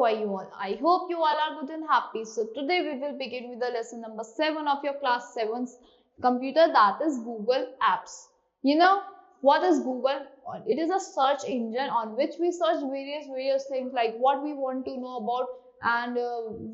are you all? I hope you all are good and happy. So today we will begin with the lesson number 7 of your class 7's computer, that is Google Apps. You know what is Google? It is a search engine on which we search various things like what we want to know about, and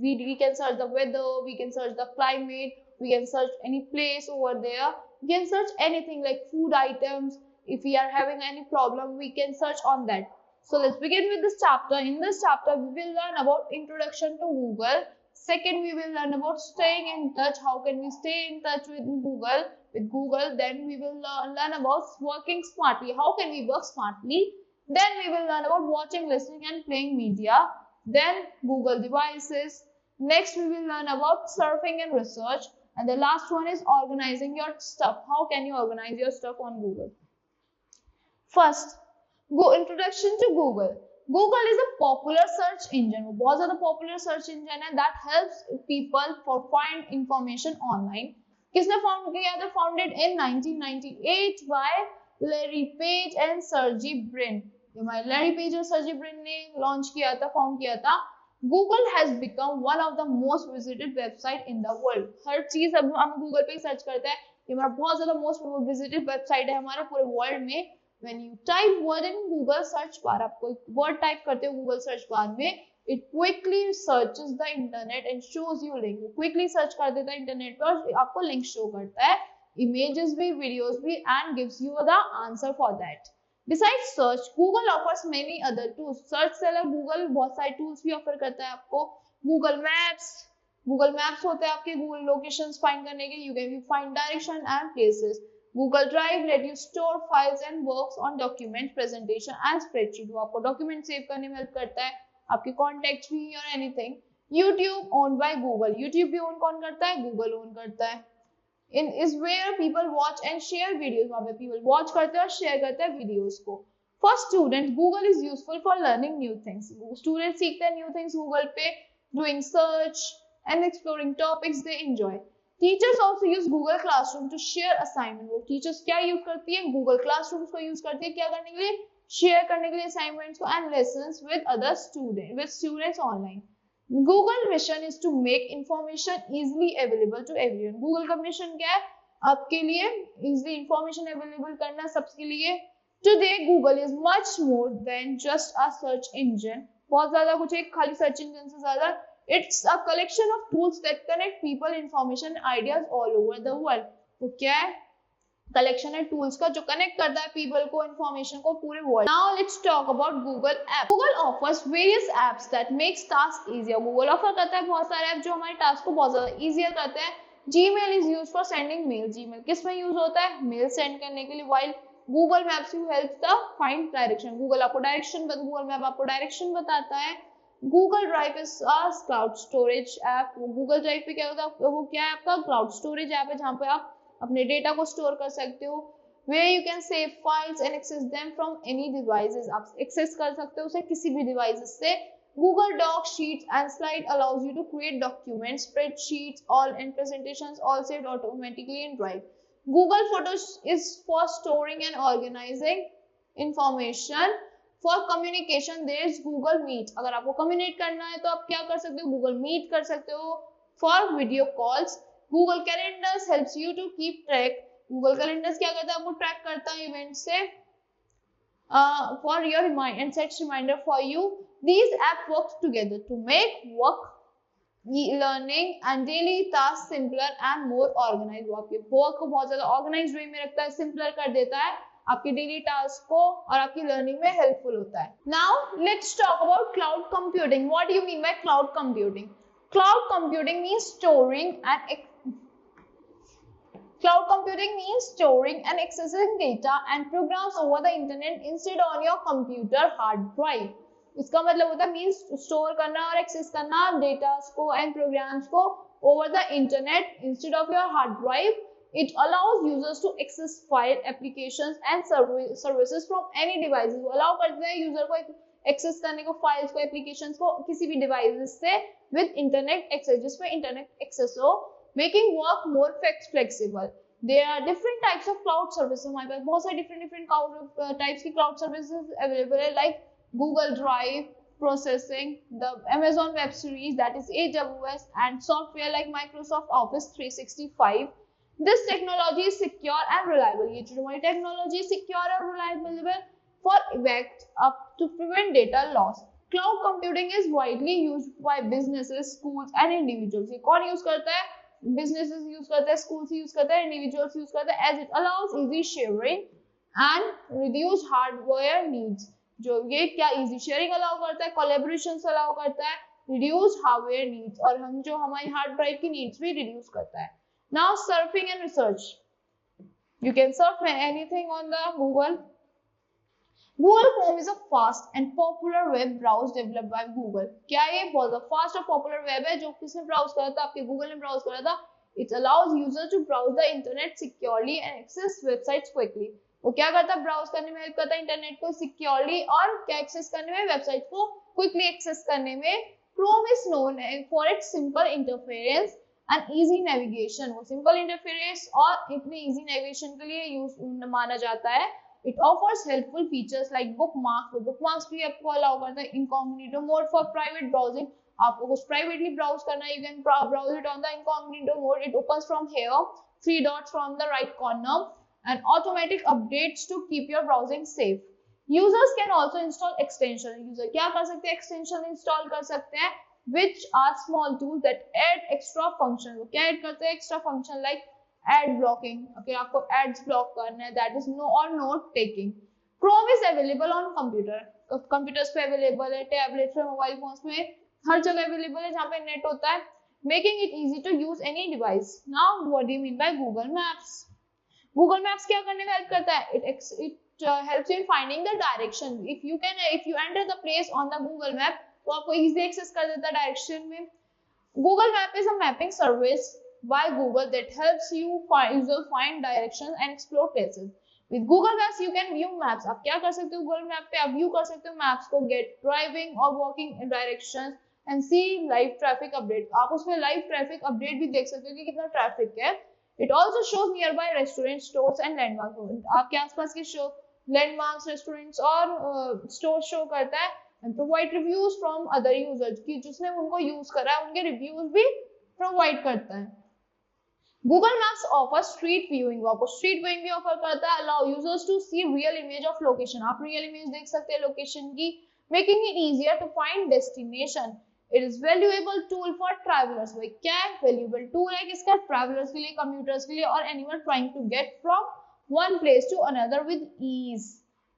we can search the weather, we can search the climate, we can search any place over there, we can search anything like food items. If we are having any problem, we can search on that. So let's begin with this chapter. In this chapter, we will learn about introduction to Google. Second, we will learn about staying in touch. How can we stay in touch with Google? Then we will learn about working smartly. How can we work smartly? Then we will learn about watching, listening, and playing media. Then Google devices. Next, we will learn about surfing and research. And the last one is organizing your stuff. How can you organize your stuff on Google? First, introduction to Google. Google is a popular search engine. बहुत ज़्यादा popular search engine है that helps people for find information online. किसने found किया था? Founded in 1998 by Larry Page and Sergey Brin. Larry Page और Sergey Brin ने launch किया था, found किया था. Google has become one of the most visited website in the world. हर चीज अब हम Google पे सर्च करते हैं. ये हमारा बहुत ज़्यादा most visited website है हमारे पूरे world में. When you type word in Google search bar, आप कोई word type करते हो Google search bar में, it quickly searches the internet and shows you link. Quickly search कर देता है internet पे और आपको link show करता है, images भी, videos भी, and gives you the answer for that. Besides search, Google offers many other tools. Search से अलग Google बहुत सारे tools भी offer करता है आपको. Google Maps होते हैं आपके Google locations find करने के. You can find direction and places. Google Drive let you store files and works on documents, presentation and spreadsheet. वो आपको document save करने में help करता है, आपके contacts भी और anything. YouTube owned by Google. YouTube भी own कौन करता है? Google own करता है. Is where people watch and share videos. वहाँ पे people watch करते हैं और share करते हैं videos को. For students, Google is useful for learning new things. Students सीखते हैं new things Google पे, doing search and exploring topics they enjoy. Teachers also use Google Classroom to share assignment. वो teachers क्या use करती है? Google Classroom को use करती है क्या करने के लिए? Share करने के लिए assignments को and lessons with students online. Google mission is to make information easily available to everyone. Google का mission क्या है? आपके लिए easily information available करना सबके लिए. Today Google is much more than just a search engine. बहुत ज़्यादा कुछ एक खाली search engine से ज़्यादा. It's a collection of tools that connect people, information, and ideas all over the world. तो क्या है? Collection है tools का जो connect करता है people को, information को पूरे world. Now let's talk about Google Apps. Google offers various apps that makes tasks easier. Google offer करता है बहुत सारे apps जो हमारे task को बहुत ज़्यादा easier करते हैं. Gmail is used for sending mail. Gmail किस में use होता है? Mail send करने के लिए. While Google Maps you helps the find direction. Google Map आपको direction बताता है. Google Drive is a cloud storage app. Google Drive पे क्या होता है? वो क्या है आपका cloud storage app है जहाँ पे आप अपने डेटा को स्टोर कर सकते हो. Where you can save files and access them from any devices. आप access कर सकते हो उसे किसी भी devices से. Google Docs, Sheets and Slide allows you to create documents, spreadsheets, and presentations all saved automatically in Drive. Google Photos is for storing and organizing information. For communication, there is Google Meet. अगर आपको communicate करना है तो आप क्या कर सकते हो? Google Meet कर सकते हो. For video calls, Google Calendars helps you to keep track. Google Calendars क्या करता है? आपको track करता है events से. For your reminder and sets reminder for you. These apps work together to make work, learning and daily tasks simpler and more organized. वो आपके work को बहुत ज़्यादा organized way में रखता है, simpler कर देता है. आपकी डेली टास्क को और आपकी लर्निंग में हेल्पफुल होता है. Now let's talk about cloud computing. What do you mean by cloud computing? Cloud computing means storing and accessing data and programs over the internet instead on your computer hard drive. इसका मतलब होता है means store करना और access करना datas को and programmes को over the internet instead of your hard drive. It allows users to access file, applications and services from any devices. वो allow करते हैं user को access करने को files को, applications को किसी भी devices से with internet access, जिसमें internet access हो, making work more flexible. There are different types of cloud services. हमारे पास बहुत सारे different types की cloud services available है like Google Drive, processing, the Amazon Web Series, that is AWS, and software like Microsoft Office 365. This technology is secure and reliable. ये जो हमारी technology secure और reliable for backup to prevent data loss. Cloud computing is widely used by businesses, schools, and individuals. ये कौन use करता है? Businesses use करते हैं, schools use करते हैं, individuals use करते हैं, as it allows easy sharing and reduce hardware needs. जो ये क्या easy sharing allow करता है, collaborations allow करता है, reduce hardware needs, और हम जो हमारी hard drive की needs भी reduce करता है. Now surfing and research. You can surf anything on the Google. Google Chrome is a fast and popular web browser developed by Google. क्या ये बहुत fast और popular web है जो किसने browse करा था? आपके Google ने browse करा था. It allows users to browse the internet securely and access websites quickly. वो क्या करता है? ब्राउज करने में हेल्प करता है इंटरनेट को सिक्योरली और क्या एक्सेस करने में, वेबसाइट को क्विकली एक्सेस करने में. Chrome is known for its simple interference and easy navigation. वो सिंपल इंटरफेरेंस और इतने इजी नेविगेशन के लिए यूज माना जाता है. It offers helpful features like bookmarks. Bookmarks भी आपको अलाउ करता है. Incognito mode for private browsing. आपको कुछ प्राइवेटली ब्राउज करना है, you can browse it on the incognito mode. It opens from here, 3 dots from the right corner, and automatic updates to keep your browsing safe. Users can also install extension. User क्या कर सकते हैं? Extension install कर सकते हैं, which are small tools that add extra function. वो क्या add करते हैं? Extra function like ad blocking. Okay, आपको ads block करना है, that is no or note taking. Chrome is available on computer. Computers पे available है, tablets पे, mobile phones पे, हर जगह available है जहाँ पे net होता है, making it easy to use any device. Now, what do you mean by Google Maps? Google Maps क्या करने में हेल्प करता है? It helps you in finding the direction. If you enter the place on the Google Map, तो आपको easily access कर देता है direction में. Google Map is a mapping service by Google that helps user find directions and explore places. With Google Maps you can view maps. आप क्या कर सकते हो Google Map पे? आप view कर सकते हो maps को, get driving or walking directions and see live traffic update. आप उसमें live traffic update भी देख सकते हो कि कितना traffic है. It also shows nearby restaurants, stores and landmarks. आपके आसपास के landmarks, restaurants और stores show करता है, and provide reviews from other users कि जिसने उनको use करा है उनके reviews भी provide करता है. Google Maps offers street viewing. वो आपको street viewing भी offer करता है. Allow users to see real image of location. आप real image देख सकते हैं location की, making it easier to find destination. It is valuable tool for travelers. भाई क्या है? Valuable tool है किसका? Travelers के लिए, commuters के लिए और anyone trying to get from one place to another with ease.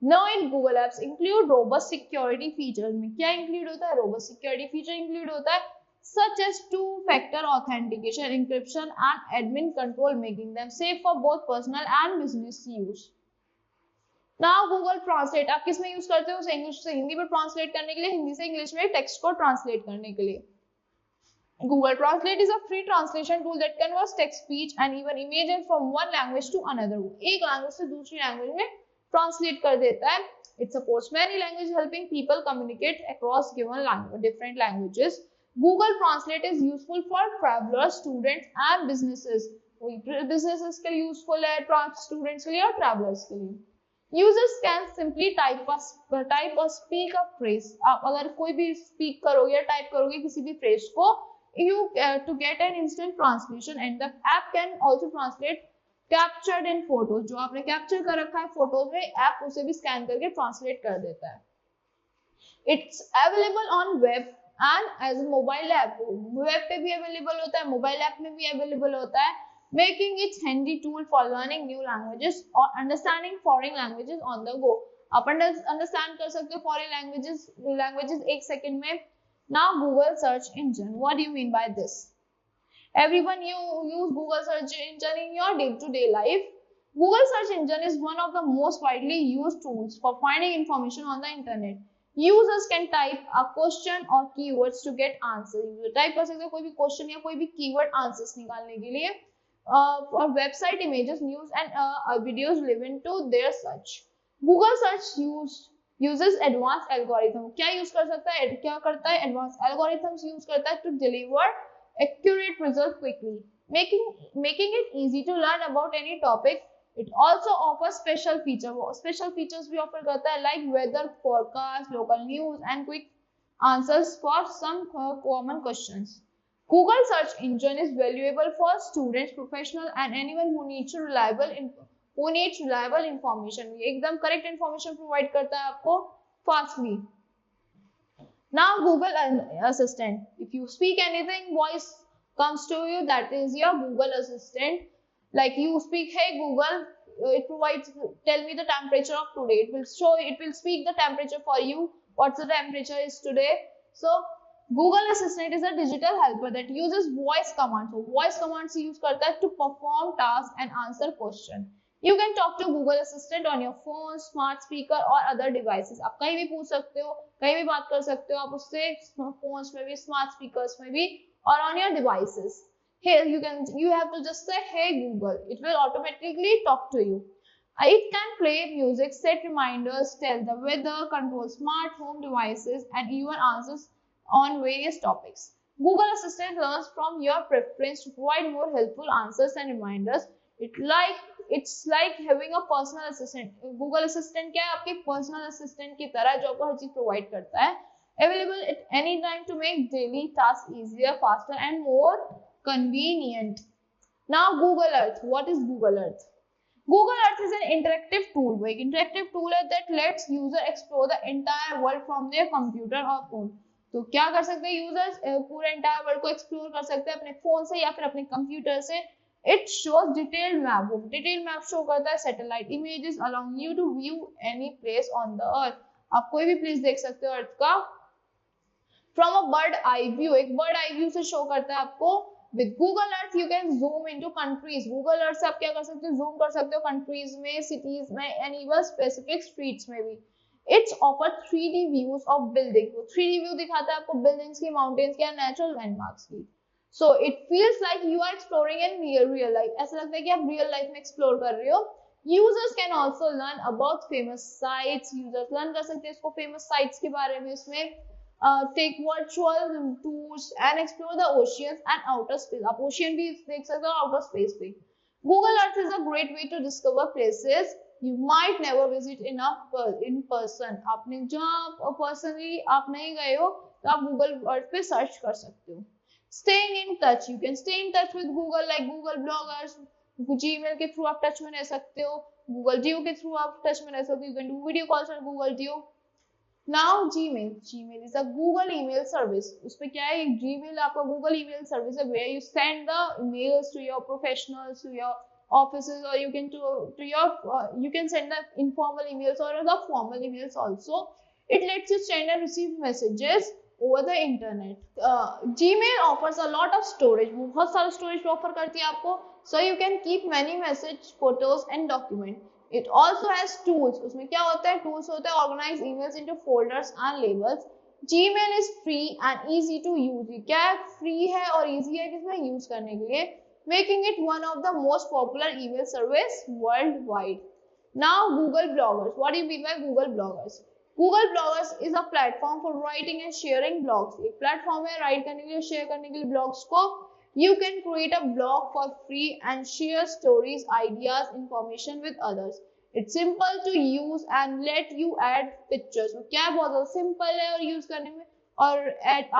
Now in Google Apps include robust security features. में क्या include होता है? Robust security feature include होता है such as two-factor authentication, encryption and admin control, making them safe for both personal and business use. Now Google Translate आप किस में use करते हो? उसे इंग्लिश से हिंदी में ट्रांसलेट करने के लिए, हिंदी से इंग्लिश में टेक्स्ट को ट्रांसलेट करने के लिए. Google Translate is a free translation tool that converts text, speech and even images from one language to another. एक लैंग्वेज से दूसरी लैंग्वेज में ट्रांसलेट कर देता है. It supports many languages, helping people communicate across different languages. Google Translate is useful for travelers, students and businesses. Businesses के लिए useful है, students के लिए और travelers के लिए. Users can simply type or speak a phrase. आप अगर कोई भी speak करोगे या type करोगे किसी भी phrase को, to get an instant translation, and the app can also translate captured in photos. जो आपने capture कर रखा है photos में, app उसे भी scan करके translate कर देता है. It's available on web and as a mobile app. Web पे भी available होता है, mobile app में भी available होता है, making it handy tool for learning new languages or understanding foreign languages on the go. आप understand कर सकते हो foreign languages एक second में. Now Google search engine. What do you mean by this? Everyone you use Google search engine in your day-to-day life. Google search engine is one of the most widely used tools for finding information on the internet. Users can type a question or keywords to get answers. User type कर सकते हो कोई भी question या कोई भी keyword answers निकालने के लिए. For website images, news and videos live into their search. Google search uses advanced algorithm. क्या use कर सकता है? क्या करता है? Advanced algorithms use करता है to deliver accurate results quickly, making it easy to learn about any topic. It also offers special features भी offer करता है like weather forecast, local news and quick answers for some common questions. Google search engine is valuable for students, professional and anyone who needs reliable information. ये एकदम correct information provide करता है आपको fastly. Now Google Assistant. If you speak anything, voice comes to you. That is your Google Assistant. Like you speak, hey Google, it provides, tell me the temperature of today. It will speak the temperature for you. What's the temperature is today? So Google Assistant is a digital helper that uses voice commands. So voice commands use करता है to perform tasks and answer question. You can talk to Google Assistant on your phone, smart speaker or other devices. आप कहीं भी पूछ सकते हो, कहीं भी बात कर सकते हो आप उससे, phones में भी, smart speakers में भी, or on your devices. Here you have to just say, hey Google. It will automatically talk to you. It can play music, set reminders, tell the weather, control smart home devices, and even answers on various topics. Google Assistant learns from your preference to provide more helpful answers and reminders. It's like having a personal assistant. Google Assistant क्या है? आपके personal assistant की तरह जो आपको हर चीज provide करता है. Available at any time to make daily tasks easier, faster, and more convenient. Now Google Earth. What is Google Earth? Google Earth is an interactive tool. वो एक interactive tool है that lets user explore the entire world from their computer or phone. तो क्या कर सकते हैं users? पूरे entire world को एक्सप्लोर कर सकते हैं अपने फोन से या फिर अपने कंप्यूटर से. It shows detailed map. वो डिटेल मैप शो करता है satellite images allowing you to view any place on the earth. आप कोई भी प्लेस देख सकते हो अर्थ का from a bird eye view. एक बर्ड आई व्यू से शो करता है आपको. With Google Earth you can zoom into countries. Google Earth से आप क्या कर सकते हो? Zoom कर सकते हो countries में, cities में, and even specific streets में भी. It's offer 3D views of buildings. वो 3D view दिखाता है आपको buildings की, mountains की, natural landmarks की. So it feels like you are exploring in real life. ऐसा लगता है कि आप real life में explore कर रहे हो. Users can also learn about famous sites. Users learn कर सकते हैं इसको famous sites के बारे में. इसमें take virtual tours and explore the oceans and outer space. आप ocean भी देख सकते हो, outer space भी. Google Earth is a great way to discover places you might never visit in person. आपने जहाँ personally आप नहीं गए हो तो आप Google Earth पे search कर सकते हो. Staying in touch. You can stay in touch with Google like Google Bloggers. Gmail के through आप touch में रह सकते हो. Google Duo के through आप touch में रह सकते हो. You can do video calls on Google Duo. Now Gmail is a Google email service. उसपे क्या है? Gmail आपका Google email service है where you send the emails to your professionals, to your offices, or you can you can send the informal emails or the formal emails also. It lets you send and receive messages over the internet. Gmail offers a lot of storage. बहुत सारा storage offer करती है आपको. So you can keep many message, photos and documents. It also has tools. उसमें क्या होता है? Tools होते हैं organize emails into folders and labels. Gmail is free and easy to use. क्या है? Free है और easy है किसमें use करने के लिए, making it one of the most popular email service worldwide. Now Google Bloggers. What do you mean by Google Bloggers? Google Bloggers is a platform for writing and sharing blogs. एक platform है write करने के लिए, share करने के लिए blogs को. You can create a blog for free and share stories, ideas, information with others. It's simple to use and let you add pictures. तो क्या बहुत simple है और use करने में, और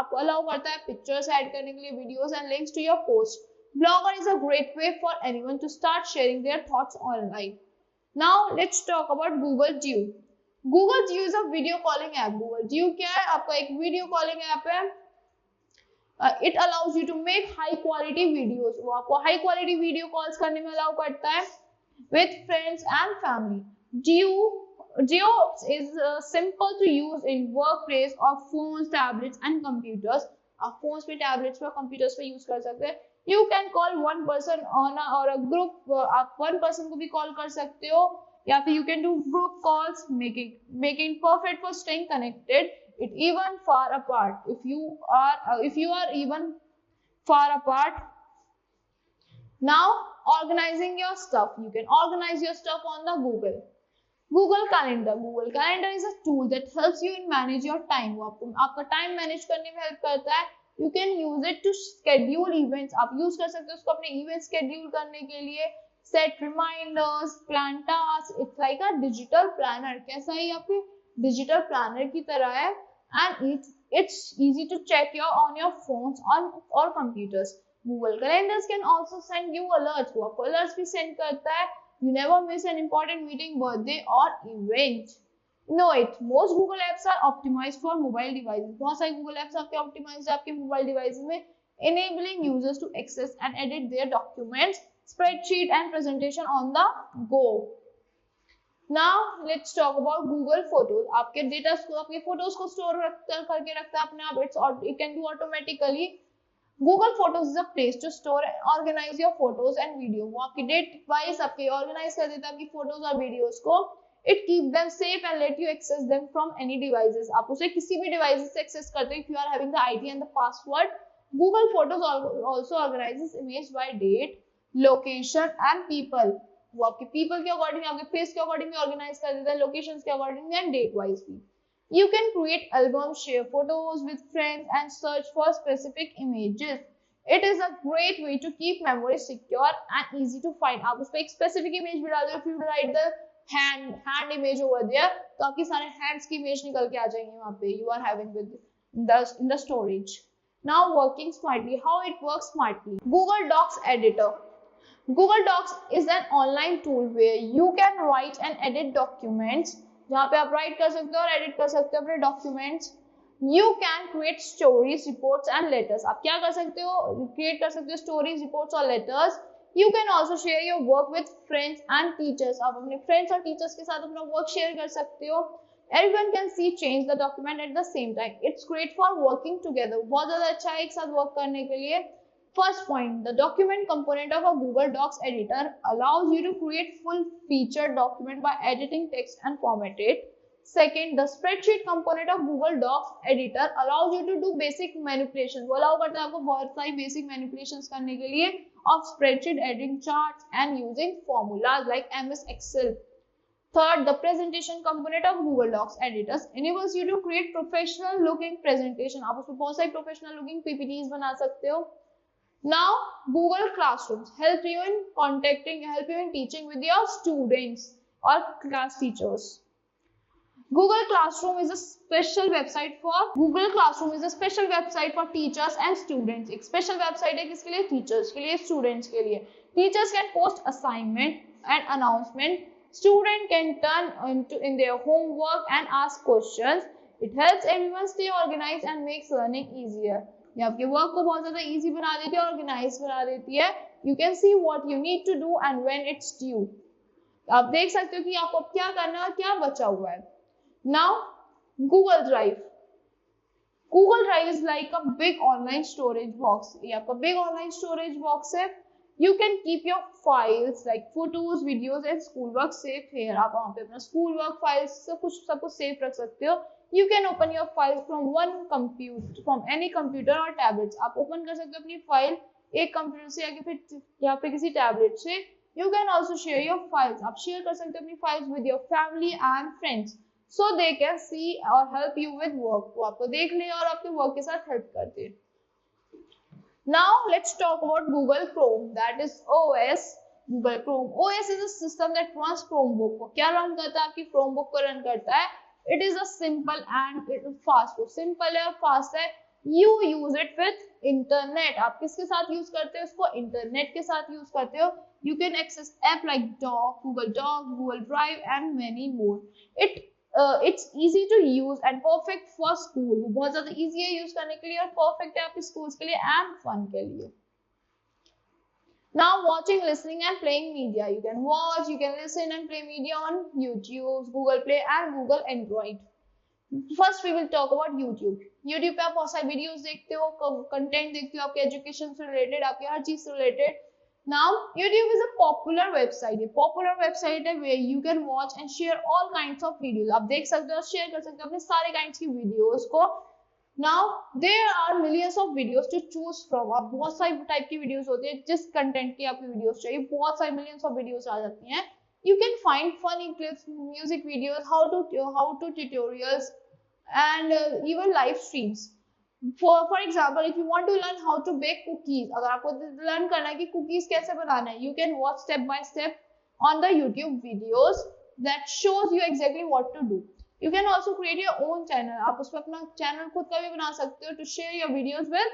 आपको allow करता है pictures add करने के लिए, videos and links to your post. Blogger is a great way for anyone to start sharing their thoughts online. Now let's talk about Google Duo. Google Duo is a video calling app. Google Duo क्या है? आपका एक video calling app है. It allows you to make high quality videos. वो आपको high quality video calls करने में allow करता है with friends and family. Duo is simple to use in workplace or phones, tablets and computers. आप phones पे, tablets पे, computers पे use कर सकते हैं. You can call one person or a group. आप one person को भी call कर सकते हो, या फिर you can do group calls, making perfect for staying connected. It even far apart. If you are even far apart. Now organizing your stuff. You can organize your stuff on the Google Calendar. Google Calendar is a tool that helps you in manage your time. वो आपका time manage करने में help करता है. You can use it to schedule events. आप use कर सकते हो उसको अपने event schedule करने के लिए. Set reminders, plan tasks. It's like a digital planner. कैसा है? आपके digital planner की तरह है. And It's easy to check on your phones or computers. Google Calendars can also send you alerts. वो आपको alerts भी send करता है. You never miss an important meeting, birthday or event. No, most Google apps are optimized for mobile devices. बहुत सारे Google apps आपके optimized है आपके mobile devices में, enabling users to access and edit their documents, spreadsheet and presentation on the go. Now let's talk about Google Photos. आपके data को, आपके photos को स्टोर करके रखता है अपने आप. It can do automatically. Google Photos is a place to store and organize your photos and video. वो आपकी डेट वाइज आपके ऑर्गेनाइज कर देता है आपकी फोटोज और वीडियोस को. It keep them safe and let you access them from any devices. आप उसे किसी भी डिवाइस से एक्सेस करते हो if you are having the ID and the password. Google Photos also organizes image by date, location and people. वो आपके people के अकॉर्डिंग, आपके फेस के अकॉर्डिंग ऑर्गेनाइज कर देता है, लोकेशंस के अकॉर्डिंग एंड डेट वाइज भी. You can create albums, share photos with friends and search for specific images. It is a great way to keep memory secure and easy to find. आप उसपे एक specific image भी डाल दो. If you write the hand image over there, तो आपकी सारे hands की image निकल के आ जाएंगे वहाँ पे. You are having with in the storage. Now working smartly. How it works smartly? Google Docs editor. Google Docs is an online tool where you can write and edit documents. जहाँ पे आप write कर सकते हो और edit कर सकते हो अपने documents. You can create stories, reports and letters. आप क्या कर सकते हो? Create कर सकते हो stories, reports और letters. You can also share your work with friends and teachers. आप अपने friends और teachers के साथ अपना work share कर सकते हो. Everyone can see change the document at the same time. It's great for working together. बहुत ज़्यादा अच्छा है एक साथ work करने के लिए. First point, the document component of a Google Docs editor allows you to create full-featured document by editing text and format it. Second, the spreadsheet component of Google Docs editor allows you to do basic manipulations. वो allow करता है आपको बहुत सारी basic manipulations करने के लिए of spreadsheet, adding charts and using formulas like MS Excel. Third, the presentation component of Google Docs editors enables you to create professional looking presentation. आप उसमें बहुत सारी professional looking PPTs बना सकते हो. Now, Google Classrooms help you in teaching with your students or class teachers. Google Classroom is a special website for teachers and students. एक special website है किसके लिए? Teachers के लिए, students के लिए. Teachers can post assignment and announcement. Student can turn in their homework and ask questions. It helps everyone stay organized and makes learning easier. ये आपके वर्क को बहुत ज्यादा इजी बना देती है, ऑर्गेनाइज बना देती है. You can see what you need to do and when it's due. आप देख सकते हो कि आपको क्या करना है और क्या बचा हुआ है. Now Google drive. Google drive is like a big online storage box. ये आपका बिग ऑनलाइन स्टोरेज बॉक्स है. You can keep your files like photos, videos and schoolwork safe here. आप वहाँ पे अपना schoolwork files सब कुछ safe रख सकते हो. You can open your files from any computer or tablets. आप open कर सकते हो अपनी file एक computer से या फिर किसी tablet से. You can also share your files. आप share कर सकते हो अपनी files with your family and friends, so they can see or help you with work. वो आपको देख ले और आपके work के साथ help करते हैं. Now let's talk about Google Chrome, that is OS. Google Chrome OS is a system that runs Chromebook को क्या रन करता है? आपकी Chromebook को रन करता है. It is a simple and fast. वो simple है और fast है. You use it with internet. आप किसके साथ यूज करते हो उसको? इंटरनेट के साथ यूज करते हो. You can access app like Google Docs, Google Drive and many more. It's easy to use and perfect for school. वो बहुत ज़्यादा easy है use करने के लिए और perfect है आपके schools के लिए and fun के लिए. Now watching, listening and playing media. You can watch, you can listen and play media on YouTube, Google Play and Google Android. First we will talk about YouTube. YouTube पे आप बहुत सारे videos देखते हो, content देखते हो आपके education से related, आपके हर चीज से related. Now, YouTube is a popular website. Popular website है where you can watch and share all kinds of videos. आप देख सकते हो, share कर सकते हो अपने सारे kinds की videos को. Now, there are millions of videos to choose from. आप बहुत सारी type की videos होती है, जिस content की आपकी videos चाहिए, बहुत सारी millions of videos आ जाती हैं. You can find funny clips, music videos, how to tutorials, and even live streams. For example, if you want to learn how to bake cookies, अगर आपको learn करना है कि cookies कैसे बनाना है, you can watch step by step on the YouTube videos that shows you exactly what to do. You can also create your own channel. आप उसमें अपना चैनल खुद का भी बना सकते हो to share your videos with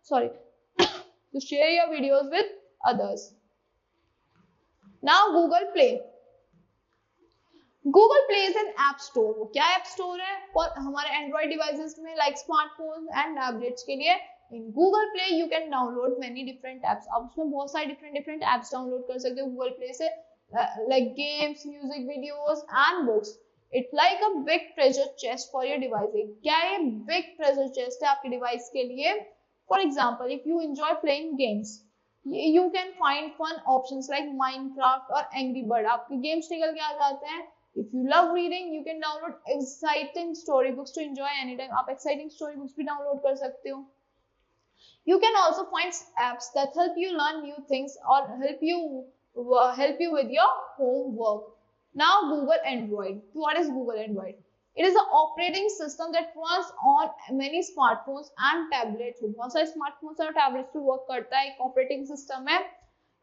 sorry to share your videos with others. Now Google Play. Google Play is an app store. वो क्या ऐप स्टोर है? और हमारे एंड्रॉइड डिवाइसेस में लाइक स्मार्टफोन एंड टैबलेट्स के लिए इन Google Play you can download many different apps. आप उसमें बहुत सारे different apps डाउनलोड कर सकते हो Google Play से, like games, music videos and books. It's like a big treasure chest for your device. क्या ये big treasure chest है आपके डिवाइस के लिए? For example, if you enjoy playing games, you can find fun options like Minecraft और Angry Bird. आपके games निकल के आ जाते हैं. If you love reading, you can download exciting storybooks to enjoy anytime. आप exciting storybooks भी download कर सकते हो. You can also find apps that help you learn new things or help you with your homework. Now Google Android. What is Google Android? It is an operating system that runs on many smartphones and tablets. बहुत सारे smartphones और tablets पे work करता है, एक operating system है.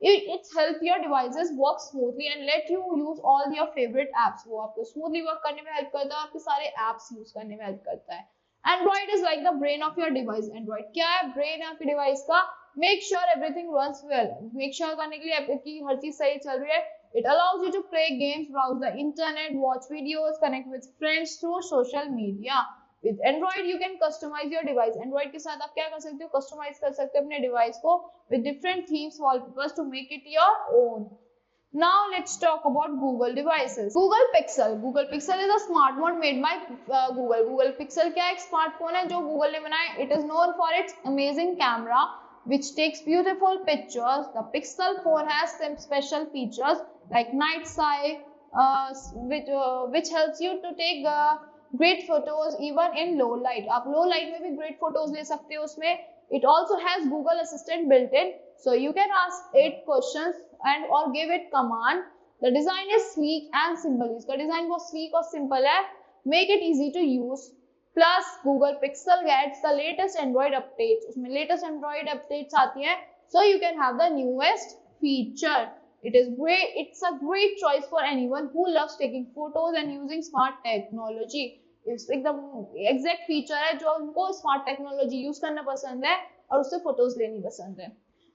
It helps your devices work smoothly and let you use all your favorite apps. वो आपको smoothly work करने में help करता है, आपके सारे apps use करने में help करता है. Android is like the brain of your device. Android क्या है? Brain है आपके device का. Make sure everything runs well. Make sure करने के लिए आपकी हर चीज सही चल रही है. It allows you to play games, browse the internet, watch videos, connect with friends through social media. With Android, you can customize your device. Android के साथ आप क्या कर सकते हो? Customize कर सकते हो अपने device को with different themes, wallpapers to make it your own. Now let's talk about Google devices. Google Pixel. Google Pixel is a smartphone made by Google. Google Pixel क्या एक smartphone है जो Google ने बनाया. It is known for its amazing camera, which takes beautiful pictures. The Pixel phone has some special features like night sight, which helps you to take great photos even in low light. आप low light में भी great photos ले सकते हो उसमें. It also has Google Assistant built in, so you can ask it questions and or give it command. The design is sleek and simple. इसका design बहुत sleek और simple है. Make it easy to use. Plus Google Pixel gets the latest Android updates. उसमें latest Android updates आती हैं, so you can have the newest feature. It is great. It's a great choice for anyone who loves taking photos and using smart technology. It's like the exact feature है जो उनको smart technology use करना पसंद है और उससे photos लेनी पसंद है.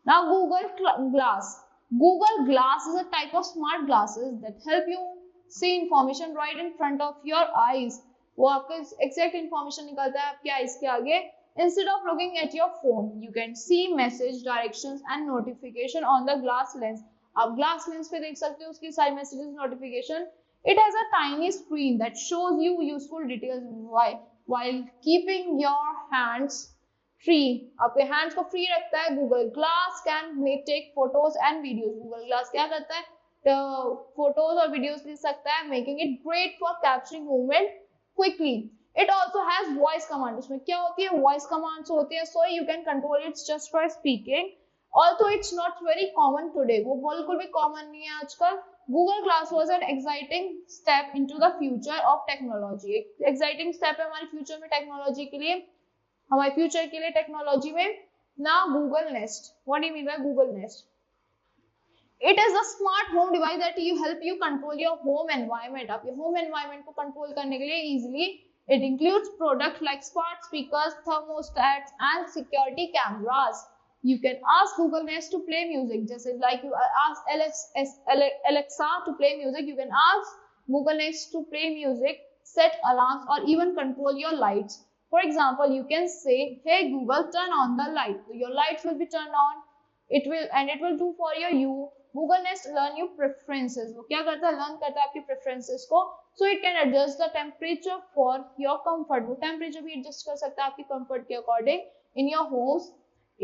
Now Google Glass. Google Glass is a type of smart glasses that help you see information right in front of your eyes. वो आपको exact information निकालता है आपके eyes के आगे. Instead of looking at your phone, you can see message, directions and notification on the glass lens. आप glass lens पे देख सकते हो उसकी सारी messages notification. It has a tiny screen that shows you useful details while keeping your hands free. आपके hands को free रखता है. Google glass can take photos and videos. Google glass क्या करता है? फोटोज और वीडियोज ले सकता है, making it great for capturing movement quickly. It also has voice command. उसमें क्या होती है? वॉइस कमांड्स होती है, so you can control it's just for speaking. Although it's not very common today, वो बिल्कुल भी common नहीं है आजकल. Google Glass was an exciting step into the future of technology. एक exciting step है हमारे future में technology के लिए, हमारे future के लिए technology में. Now Google Nest. What do you mean by Google Nest? It is a smart home device that help you control your home environment. आपके home environment को control करने के लिए easily. It includes products like smart speakers, thermostats, and security cameras. You can ask Google Nest to play music, just like you ask Alexa to play music. You can ask Google Nest to play music, set alarms, or even control your lights. For example, you can say, "Hey Google, turn on the light." So your lights will be turned on. It will do for you. Google Nest learn your preferences. वो क्या करता है? Learn करता है आपकी preferences को. So it can adjust the temperature for your comfort. वो temperature भी adjust कर सकता है आपकी comfort के according in your homes.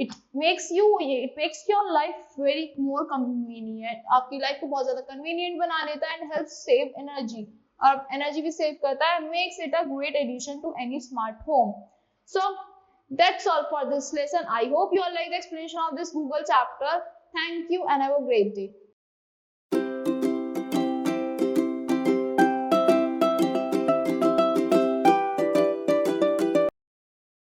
It makes your life very more convenient. आपकी लाइफ को बहुत ज्यादा convenient बना देता है and helps save energy. और energy भी save करता है. Makes it a great addition to any smart home. So that's all for this lesson. I hope you all like the explanation of this Google chapter. Thank you and have a great day.